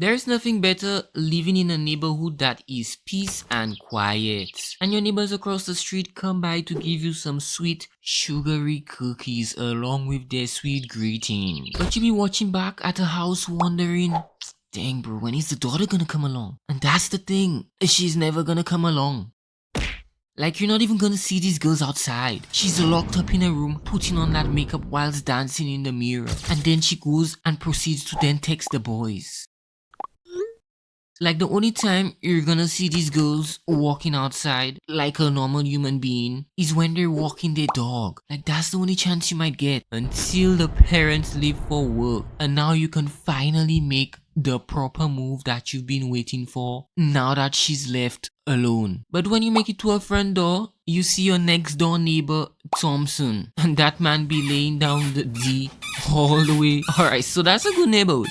There's nothing better living in a neighborhood that is peace and quiet. And your neighbors across the street come by to give you some sweet, sugary cookies along with their sweet greeting. But you be watching back at a house wondering, dang bro, when is the daughter gonna come along? And that's the thing, she's never gonna come along. Like, you're not even gonna see these girls outside. She's locked up in a room, putting on that makeup whilst dancing in the mirror. And then she goes and proceeds to then text the boys. Like, the only time you're gonna see these girls walking outside like a normal human being is when they're walking their dog. Like, that's the only chance you might get until the parents leave for work. And now you can finally make the proper move that you've been waiting for now that she's left alone. But when you make it to her front door, you see your next door neighbor Thompson, and that man be laying down the D all the way. Alright, so that's a good neighborhood.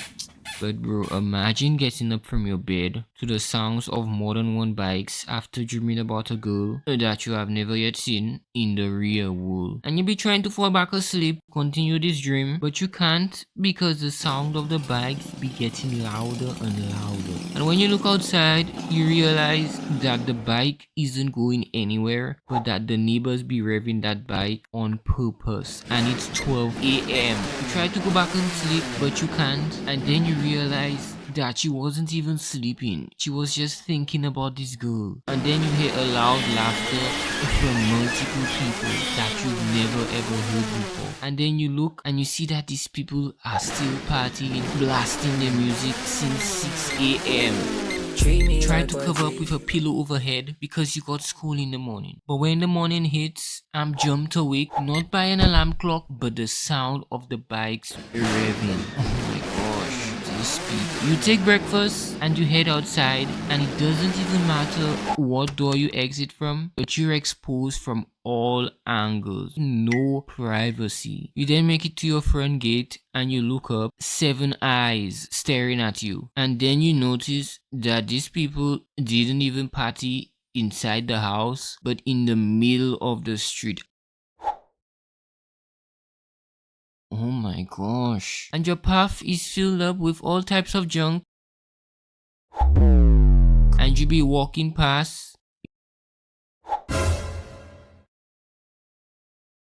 But bro, imagine getting up from your bed to the sounds of more than one bikes after dreaming about a girl that you have never yet seen in the real world. And you be trying to fall back asleep, continue this dream, but you can't because the sound of the bikes be getting louder and louder. And when you look outside, you realize that the bike isn't going anywhere, but that the neighbors be revving that bike on purpose. And it's 12 a.m. You try to go back and sleep, but you can't. And then you realize that she wasn't even sleeping. She was just thinking about this girl. And then you hear a loud laughter from multiple people that you've never ever heard before. And then you look and you see that these people are still partying, blasting their music since 6 a.m. Try to cover up with a pillow overhead because you got school in the morning. But when the morning hits, I'm jumped awake not by an alarm clock but the sound of the bikes revving. Oh my gosh, these people. You take breakfast and you head outside, and it doesn't even matter what door you exit from, but you're exposed from all angles. No privacy. You then make it to your front gate and you look up, 7 eyes staring at you. And then you notice that these people didn't even party inside the house, but in the middle of the street. Oh my gosh. And your path is filled up with all types of junk. And you be walking past.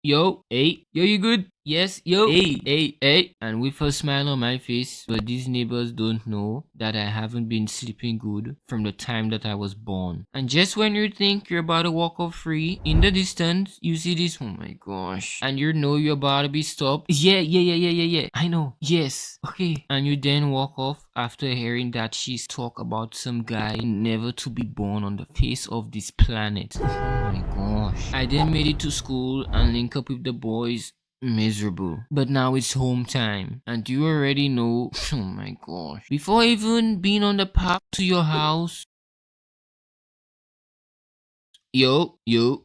Yo, hey, yo, you good? Yes, yo, hey. And with a smile on my face, but these neighbors don't know that I haven't been sleeping good from the time that I was born. And just when you think you're about to walk off free, in the distance, you see this, oh my gosh. And you know you're about to be stopped. Yeah. I know, yes, okay. And you then walk off after hearing that she's talk about some guy never to be born on the face of this planet. Oh my gosh. I then made it to school and link up with the boys. Miserable. But now it's home time, and you already know. Oh my gosh. Before even being on the path to your house, yo,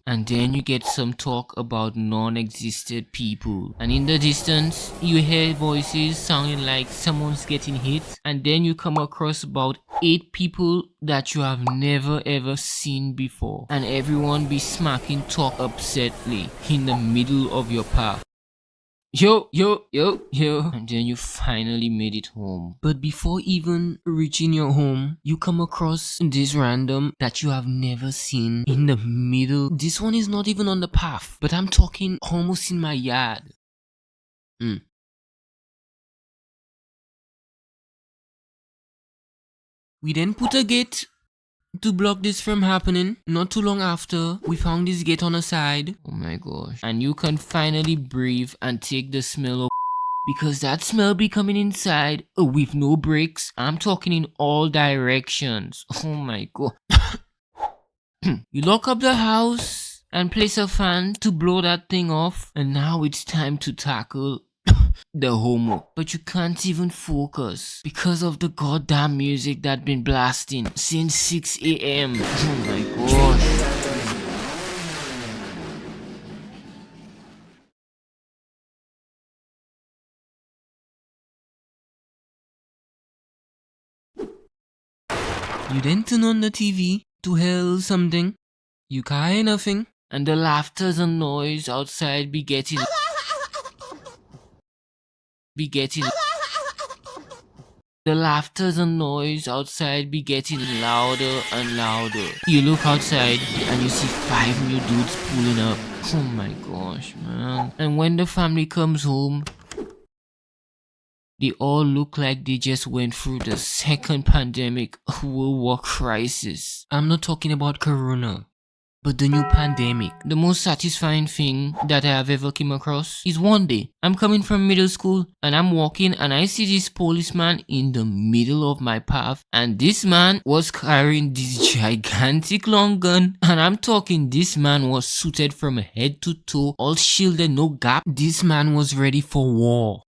and then you get some talk about non-existent people, and in the distance you hear voices sounding like someone's getting hit, and then you come across about 8 people that you have never ever seen before, and everyone be smacking talk upsetly in the middle of your path. Yo, and then you finally made it home. But before even reaching your home, you come across this random that you have never seen in the middle. This one is not even on the path, but I'm talking almost in my yard. We then put a gate to block this from happening. Not too long after, we found this gate on the side. Oh my gosh. And you can finally breathe and take the smell of because that smell be coming inside with no brakes. I'm talking in all directions. Oh my god. You lock up the house and place a fan to blow that thing off, and now it's time to tackle the homework. But you can't even focus because of the goddamn music that been blasting since 6 a.m. Oh my gosh. You then turn on the TV to hear something. You can't hear nothing, and the laughter and noise outside be getting The laughter and noise outside be getting louder and louder. You look outside and you see 5 new dudes pulling up. Oh my gosh, man. And when the family comes home, they all look like they just went through the second pandemic World War crisis. I'm not talking about Corona, but the new pandemic. The most satisfying thing that I have ever came across is one day I'm coming from middle school and I'm walking and I see this policeman in the middle of my path, and this man was carrying this gigantic long gun, and I'm talking this man was suited from head to toe, all shielded, no gap. This man was ready for war.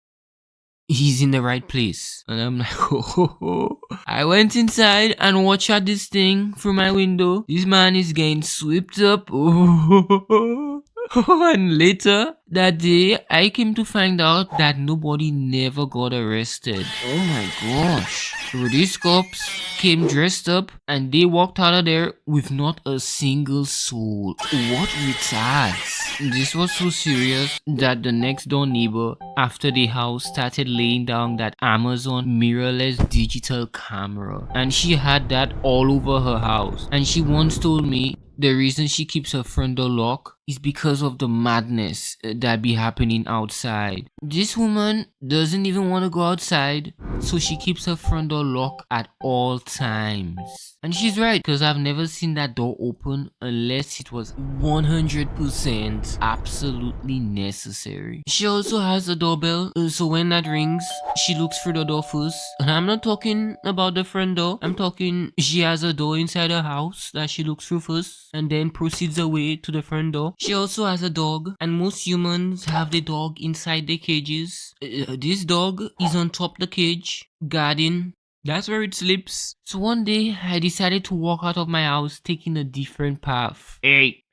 He's in the right place. And I'm like, oh. I went inside and watched at this thing through my window. This man is getting swept up. Oh. And later that day, I came to find out that nobody never got arrested. Oh my gosh. So these cops came dressed up and they walked out of there with not a single soul. What retards? This was so serious that the next door neighbor after the house started laying down that Amazon mirrorless digital camera, and she had that all over her house. And she once told me the reason she keeps her front door locked is because of the madness that be happening outside. This woman doesn't even want to go outside, so she keeps her front door locked at all times. And she's right, because I've never seen that door open unless it was 100% absolutely necessary. She also has a doorbell, so when that rings, she looks through the door first. And I'm not talking about the front door, I'm talking she has a door inside her house that she looks through first and then proceeds away to the front door. She also has a dog, and most humans have the dog inside the cages. This dog is on top the cage, guarding. That's where it sleeps. So one day, I decided to walk out of my house taking a different path. Hey!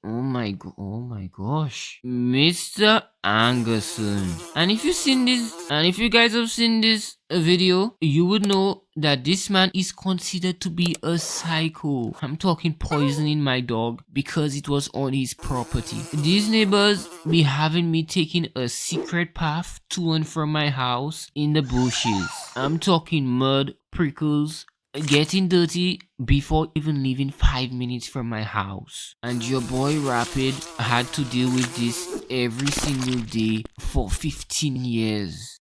Oh my gosh. Mr. Anderson. And if you guys have seen this video, you would know that this man is considered to be a psycho. I'm talking poisoning my dog because it was on his property. These neighbors be having me taking a secret path to and from my house in the bushes. I'm talking mud, prickles, getting dirty before even leaving 5 minutes from my house. And your boy Rapid had to deal with this every single day for 15 years.